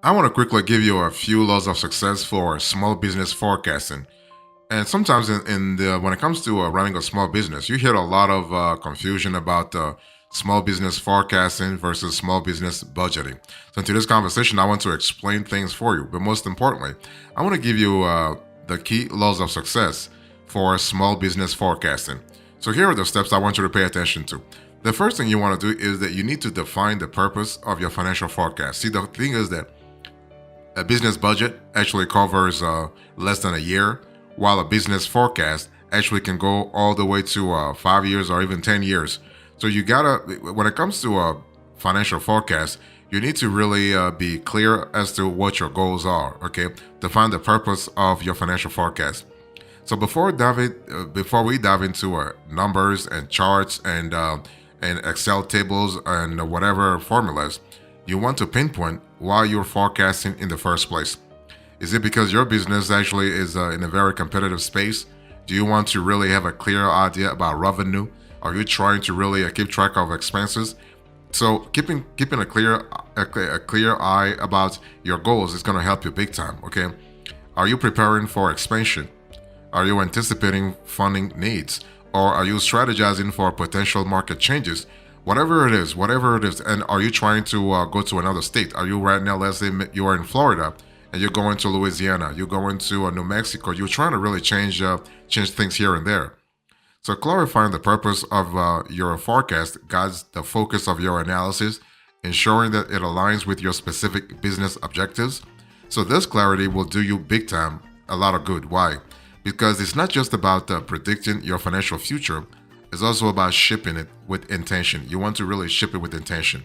I want to quickly give you a few laws of success for small business forecasting. And sometimes when it comes to running a small business, you hear a lot of confusion about small business forecasting versus small business budgeting. So in today's conversation, I want to explain things for you. But most importantly, I want to give you the key laws of success for small business forecasting. So here are the steps I want you to pay attention to. The first thing you want to do is that you need to define the purpose of your financial forecast. See, the thing is that a business budget actually covers less than a year, while a business forecast actually can go all the way to 5 years or even 10 years. So you gotta, when it comes to a financial forecast, you need to really be clear as to what your goals are. Okay, define the purpose of your financial forecast. So before we dive into numbers and charts and Excel tables and whatever formulas, you want to pinpoint why you're forecasting in the first place. Is it because your business actually is in a very competitive space? Do you want to really have a clear idea about revenue? Are you trying to really keep track of expenses? So keeping a clear eye about your goals is going to help you big time. Okay, are you preparing for expansion? Are you anticipating funding needs? Or are you strategizing for potential market changes? Whatever it is, and are you trying to go to another state? Are you right now, let's say you are in Florida, and you're going to Louisiana, you're going to New Mexico, you're trying to really change things here and there. So clarifying the purpose of your forecast guides the focus of your analysis, ensuring that it aligns with your specific business objectives. So this clarity will do you big time a lot of good. Why? Because it's not just about predicting your financial future, it's also about shipping it with intention. You want to really ship it with intention.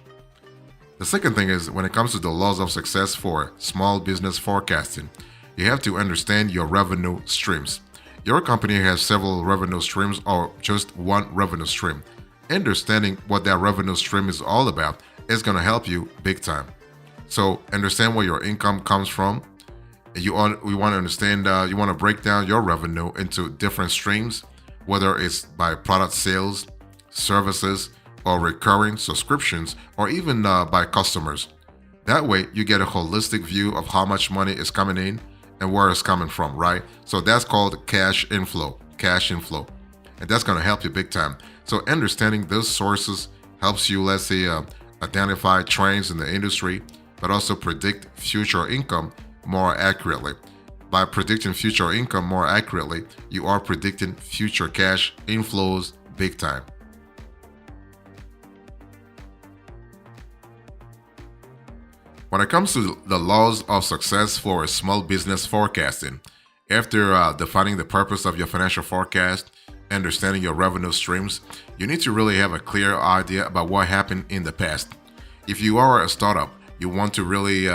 The second thing is when it comes to the laws of success for small business forecasting, you have to understand your revenue streams. Your company has several revenue streams or just one revenue stream. Understanding what that revenue stream is all about is going to help you big time. So understand where your income comes from. We want to understand, you want to break down your revenue into different streams, whether it's by product sales, services, or recurring subscriptions, or even by customers. That way, you get a holistic view of how much money is coming in and where it's coming from, right? So that's called cash inflow. And that's going to help you big time. So understanding those sources helps you, let's say, identify trends in the industry, but also predict future income more accurately. By predicting future income more accurately, you are predicting future cash inflows big time. When it comes to the laws of success for small business forecasting, after defining the purpose of your financial forecast, understanding your revenue streams, you need to really have a clear idea about what happened in the past. If you are a startup, you want to really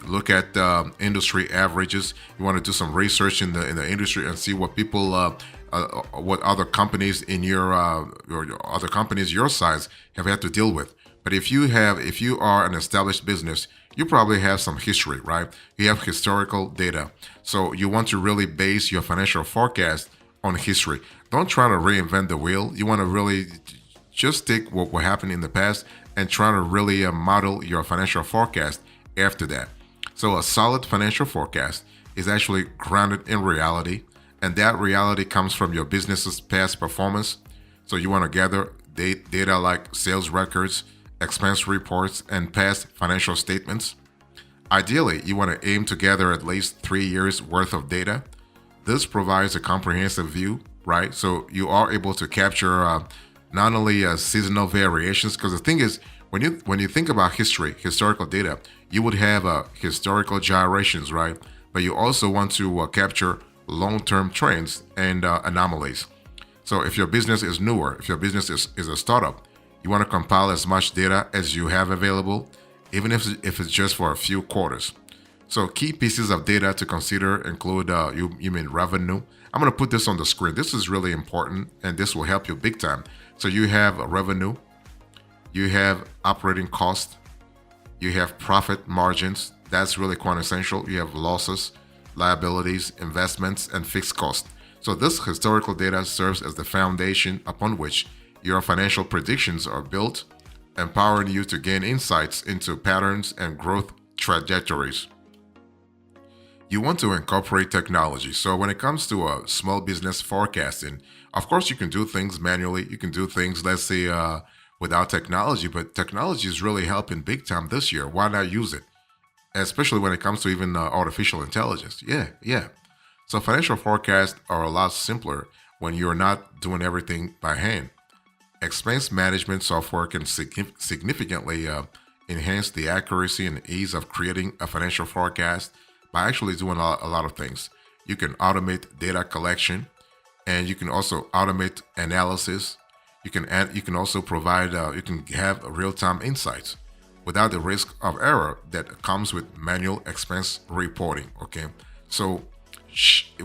look at industry averages. You want to do some research in the industry and see what what other companies in your other companies your size have had to deal with. But if you are an established business, you probably have some history, right? You have historical data. So you want to really base your financial forecast on history. Don't try to reinvent the wheel. You want to really just take what happened in the past and try to really model your financial forecast after that. So a solid financial forecast is actually grounded in reality, and that reality comes from your business's past performance. So you want to gather data like sales records, expense reports, and past financial statements. Ideally, you want to aim to gather at least 3 years worth of data. This provides a comprehensive view, right? So you are able to capture not only seasonal variations, because the thing is, when you think about historical data, you would have historical gyrations, right? But you also want to capture long-term trends and anomalies. So if your business is newer, if your business is a startup, you want to compile as much data as you have available, even if it's just for a few quarters. So key pieces of data to consider include, you mean revenue. I'm going to put this on the screen. This is really important, and this will help you big time. So you have revenue, you have operating cost, you have profit margins. That's really quite essential. You have losses, liabilities, investments, and fixed costs. So this historical data serves as the foundation upon which your financial predictions are built, empowering you to gain insights into patterns and growth trajectories. You want to incorporate technology. So when it comes to small business forecasting, of course you can do things manually. You can do things, let's say, without technology. But technology is really helping big time this year. Why not use it? Especially when it comes to even artificial intelligence. Yeah, yeah. So financial forecasts are a lot simpler when you're not doing everything by hand. Expense management software can significantly enhance the accuracy and ease of creating a financial forecast by actually doing a lot of things. You can automate data collection, and you can also automate analysis. You can also provide you can have real-time insights without the risk of error that comes with manual expense reporting. Okay, so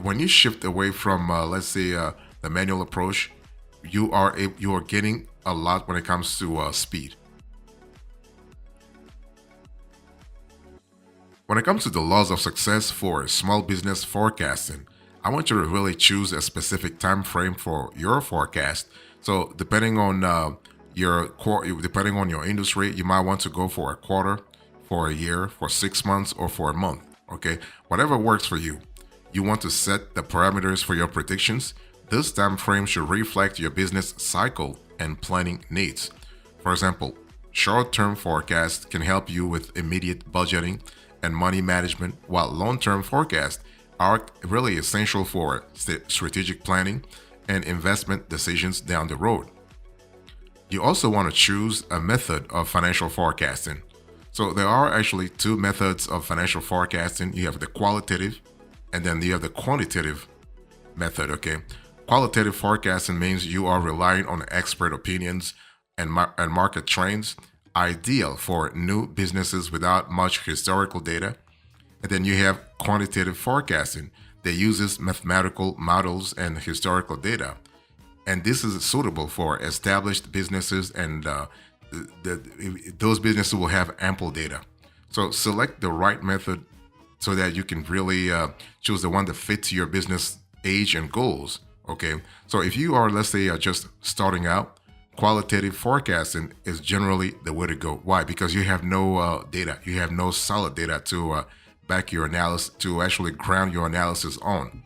when you shift away from let's say the manual approach, you are getting a lot when it comes to speed. When it comes to the laws of success for small business forecasting, I want you to really choose a specific time frame for your forecast. So depending on your industry, you might want to go for a quarter, for a year, for 6 months, or for a month. Okay, whatever works for you. You want to set the parameters for your predictions. This time frame should reflect your business cycle and planning needs. For example, short-term forecasts can help you with immediate budgeting and money management, while long-term forecasts are really essential for strategic planning and investment decisions down the road. You also want to choose a method of financial forecasting. So there are actually two methods of financial forecasting. You have the qualitative and then you have the quantitative method, okay? Qualitative forecasting means you are relying on expert opinions and market trends, ideal for new businesses without much historical data. And then you have quantitative forecasting that uses mathematical models and historical data. And this is suitable for established businesses, and those businesses will have ample data. So select the right method so that you can really choose the one that fits your business age and goals. Okay. So if you are, let's say, just starting out, qualitative forecasting is generally the way to go. Why? Because you have no data, you have no solid data to back your analysis, to actually ground your analysis on.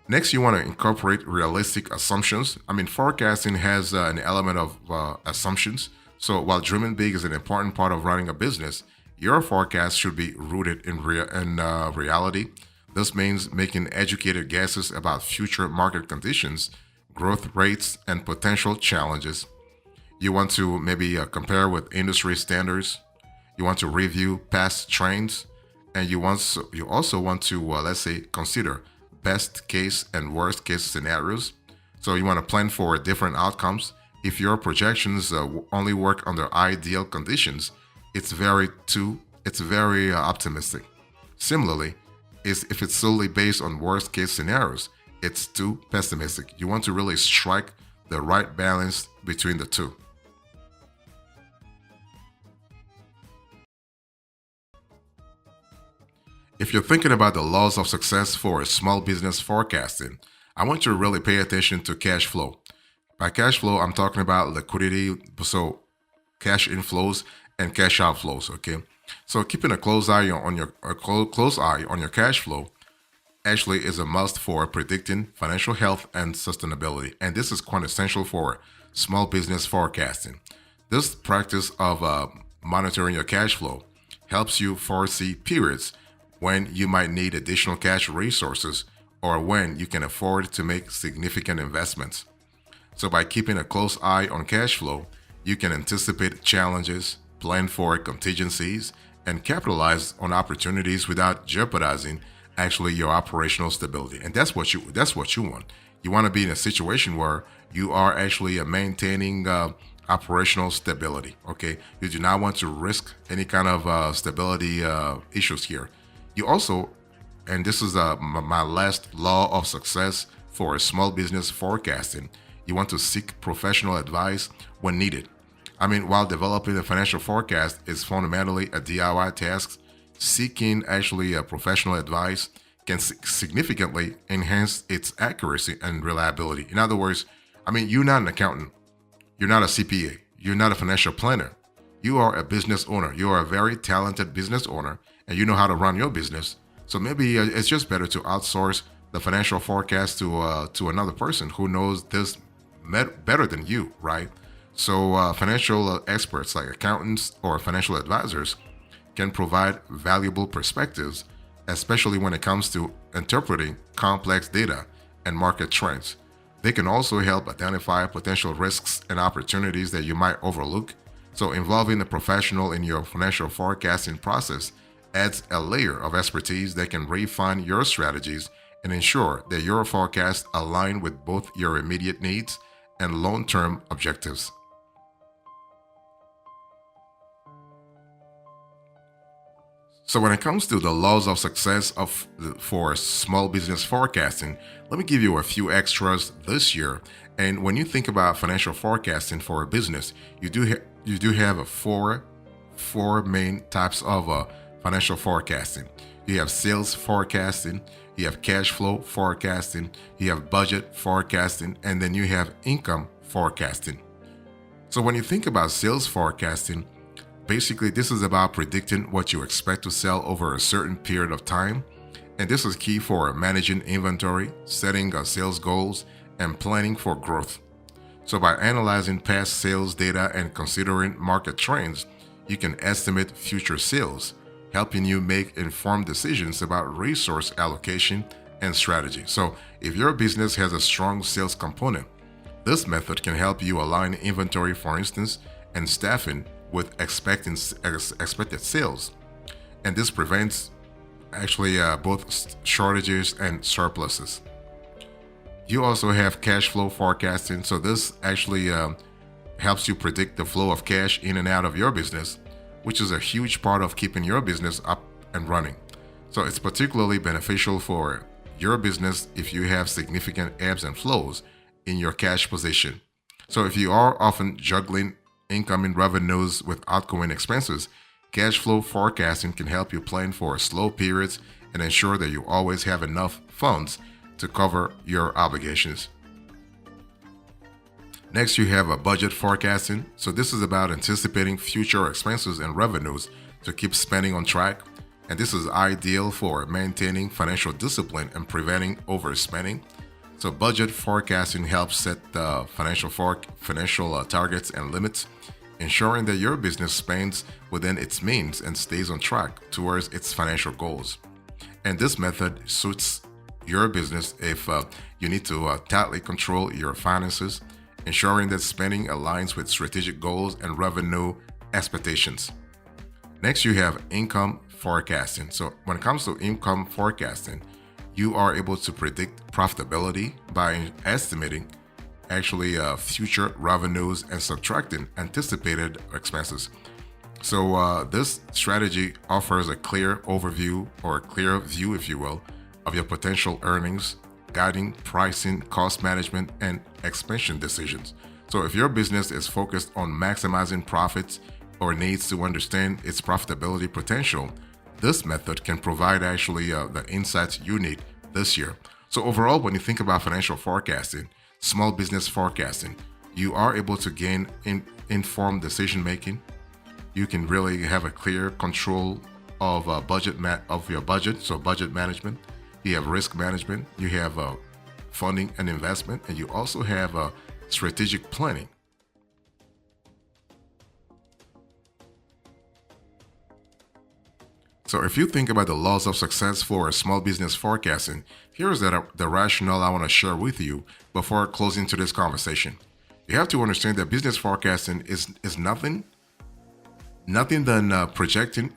Next, you want to incorporate realistic assumptions. I mean, forecasting has an element of assumptions. So while dreaming big is an important part of running a business, your forecast should be rooted in reality. This means making educated guesses about future market conditions, growth rates, and potential challenges. You want to maybe compare with industry standards. You want to review past trends, and you also want to let's say consider best case and worst case scenarios. So you want to plan for different outcomes. If your projections only work under ideal conditions, it's very optimistic. Similarly, if it's solely based on worst case scenarios, it's too pessimistic. You want to really strike the right balance between the two. If you're thinking about the laws of success for small business forecasting, I want you to really pay attention to cash flow. By cash flow, I'm talking about liquidity, so cash inflows and cash outflows. Okay, so keeping a close eye on your close eye on your cash flow actually is a must for predicting financial health and sustainability, and this is quite essential for small business forecasting. This practice of monitoring your cash flow helps you foresee periods when you might need additional cash resources or when you can afford to make significant investments. So, by keeping a close eye on cash flow, you can anticipate challenges, plan for contingencies, and capitalize on opportunities without jeopardizing actually your operational stability. And that's what you want. You want to be in a situation where you are actually maintaining operational stability. Okay, you do not want to risk any kind of stability issues here. You also, and this is my last law of success for small business forecasting, you want to seek professional advice when needed. I mean, while developing a financial forecast is fundamentally a DIY task, seeking actually a professional advice can significantly enhance its accuracy and reliability. In other words, I mean, you're not an accountant, you're not a CPA, you're not a financial planner. You are a business owner. You are a very talented business owner, and you know how to run your business. So maybe it's just better to outsource the financial forecast to another person who knows this better than you, right? So financial experts like accountants or financial advisors can provide valuable perspectives, especially when it comes to interpreting complex data and market trends. They can also help identify potential risks and opportunities that you might overlook. So, involving a professional in your financial forecasting process adds a layer of expertise that can refine your strategies and ensure that your forecasts align with both your immediate needs and long term objectives. So when it comes to the laws of success for small business forecasting, let me give you a few extras this year. And when you think about financial forecasting for a business, you do have a four main types of financial forecasting. You have sales forecasting, you have cash flow forecasting, you have budget forecasting, and then you have income forecasting. So when you think about sales forecasting, basically, this is about predicting what you expect to sell over a certain period of time. And this is key for managing inventory, setting sales goals, and planning for growth. So, by analyzing past sales data and considering market trends, you can estimate future sales, helping you make informed decisions about resource allocation and strategy. So, if your business has a strong sales component, this method can help you align inventory, for instance, and staffing with expected sales. And this prevents actually both shortages and surpluses. You also have cash flow forecasting. So this actually helps you predict the flow of cash in and out of your business, which is a huge part of keeping your business up and running. So it's particularly beneficial for your business if you have significant ebbs and flows in your cash position. So if you are often juggling incoming revenues with outgoing expenses, cash flow forecasting can help you plan for slow periods and ensure that you always have enough funds to cover your obligations. Next, you have a budget forecasting. So this is about anticipating future expenses and revenues to keep spending on track. And this is ideal for maintaining financial discipline and preventing overspending. So budget forecasting helps set the financial targets and limits, ensuring that your business spends within its means and stays on track towards its financial goals. And this method suits your business if you need to tightly control your finances, ensuring that spending aligns with strategic goals and revenue expectations. Next, you have income forecasting. So when it comes to income forecasting, you are able to predict profitability by estimating future revenues and subtracting anticipated expenses. So this strategy offers a clear overview or a clear view, if you will, of your potential earnings, guiding pricing, cost management, and expansion decisions. So if your business is focused on maximizing profits or needs to understand its profitability potential, this method can provide the insights you need this year. So overall, when you think about financial forecasting, small business forecasting, you are able to gain informed decision making. You can really have a clear control of your budget. So budget management, you have risk management, you have funding and investment, and you also have strategic planning. So if you think about the laws of success for small business forecasting, here's the rationale I want to share with you before closing to this conversation. You have to understand that business forecasting is nothing than projecting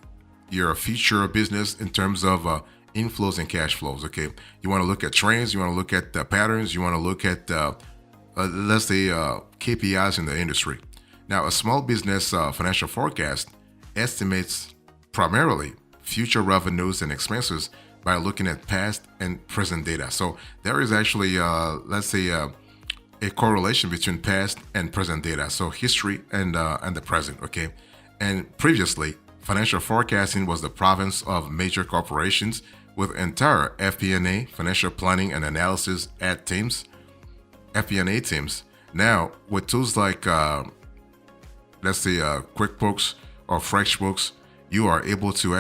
your future business in terms of inflows and cash flows. Okay, you want to look at trends, you want to look at the patterns, you want to look at let's say KPIs in the industry. Now, a small business financial forecast estimates primarily future revenues and expenses by looking at past and present data. So there is a correlation between past and present data. So history and the present. Okay, and previously, financial forecasting was the province of major corporations with entire FP&A, financial planning and analysis at teams, FP&A teams. Now, with tools like QuickBooks or FreshBooks, you are able to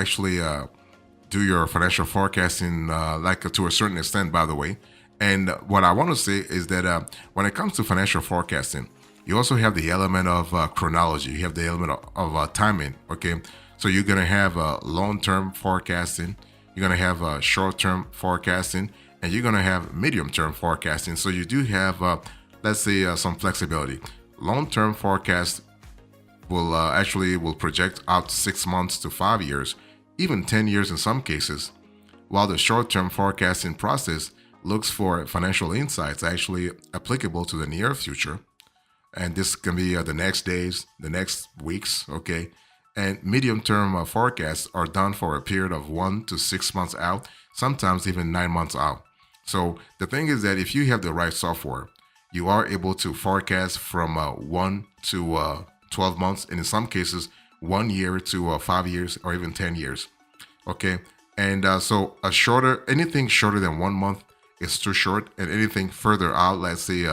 do your financial forecasting, to a certain extent, by the way. And what I want to say is that when it comes to financial forecasting, you also have the element of chronology. You have the element of timing. Okay, so you're gonna have long-term forecasting. You're gonna have short-term forecasting, and you're gonna have medium-term forecasting. So you do have, let's say, some flexibility. Long-term forecast will project out 6 months to 5 years, even 10 years in some cases, while the short-term forecasting process looks for financial insights actually applicable to the near future. And this can be the next days, the next weeks, okay? And medium-term forecasts are done for a period of 1 to 6 months out, sometimes even 9 months out. So the thing is that if you have the right software, you are able to forecast from 1 to 12 months, and in some cases, 1 year to 5 years or even 10 years. Okay. And so anything shorter than 1 month is too short, and anything further out, let's say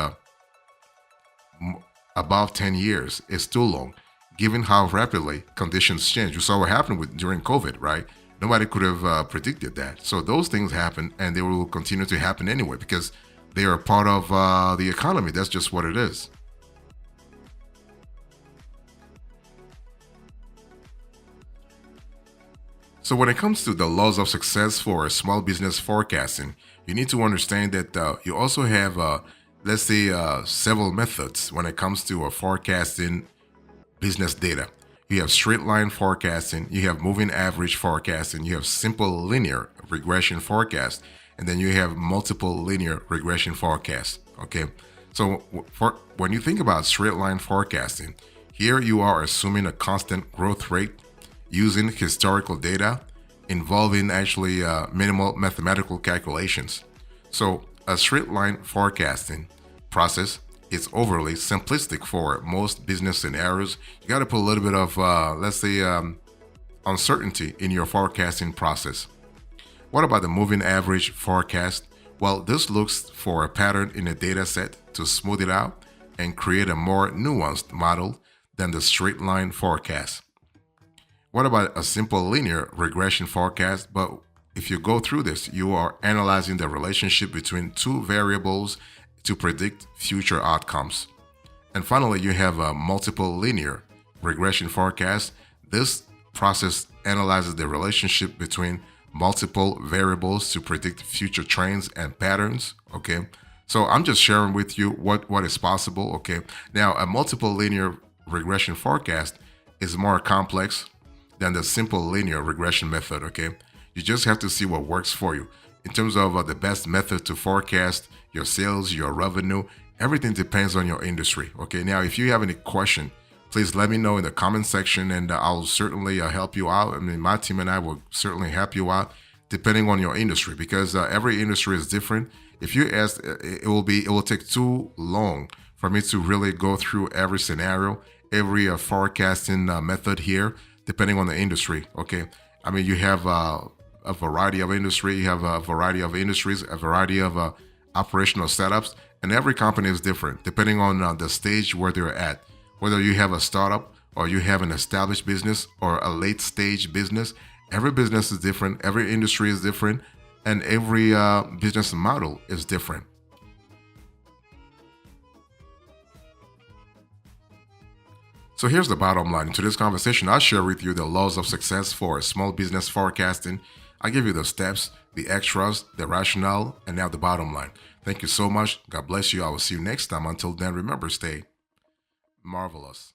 above 10 years, is too long, given how rapidly conditions change. You saw what happened during COVID, right? Nobody could have predicted that. So those things happen, and they will continue to happen anyway because they are part of the economy. That's just what it is. So when it comes to the laws of success for small business forecasting, you need to understand that you also have, let's say, several methods when it comes to forecasting business data. You have straight line forecasting, you have moving average forecasting, you have simple linear regression forecast, and then you have multiple linear regression forecast. Okay, so when you think about straight line forecasting, here you are assuming a constant growth rate using historical data involving actually minimal mathematical calculations. So a straight line forecasting process is overly simplistic for most business scenarios. You got to put a little bit of, let's say, uncertainty in your forecasting process. What about the moving average forecast? Well, this looks for a pattern in a data set to smooth it out and create a more nuanced model than the straight line forecast. What about a simple linear regression forecast? But if you go through this, you are analyzing the relationship between two variables to predict future outcomes. And finally, you have a multiple linear regression forecast. This process analyzes the relationship between multiple variables to predict future trends and patterns. Okay. So I'm just sharing with you what is possible. Okay. Now, a multiple linear regression forecast is more complex than the simple linear regression method. Okay. You just have to see what works for you. In terms of the best method to forecast your sales, your revenue, everything depends on your industry. Okay. Now, if you have any question, please let me know in the comment section, and I'll certainly help you out. I mean, my team and I will certainly help you out depending on your industry, because every industry is different. If you ask, it will take too long for me to really go through every scenario, every forecasting method here, depending on the industry. Okay. I mean, you have a variety of industry, you have a variety of industries, a variety of operational setups, and every company is different depending on the stage where they're at. Whether you have a startup or you have an established business or a late stage business, every business is different, every industry is different, and every business model is different. So here's the bottom line. In today's conversation, I'll share with you the laws of success for small business forecasting. I give you the steps, the extras, the rationale, and now the bottom line. Thank you so much. God bless you. I will see you next time. Until then, remember, stay marvelous.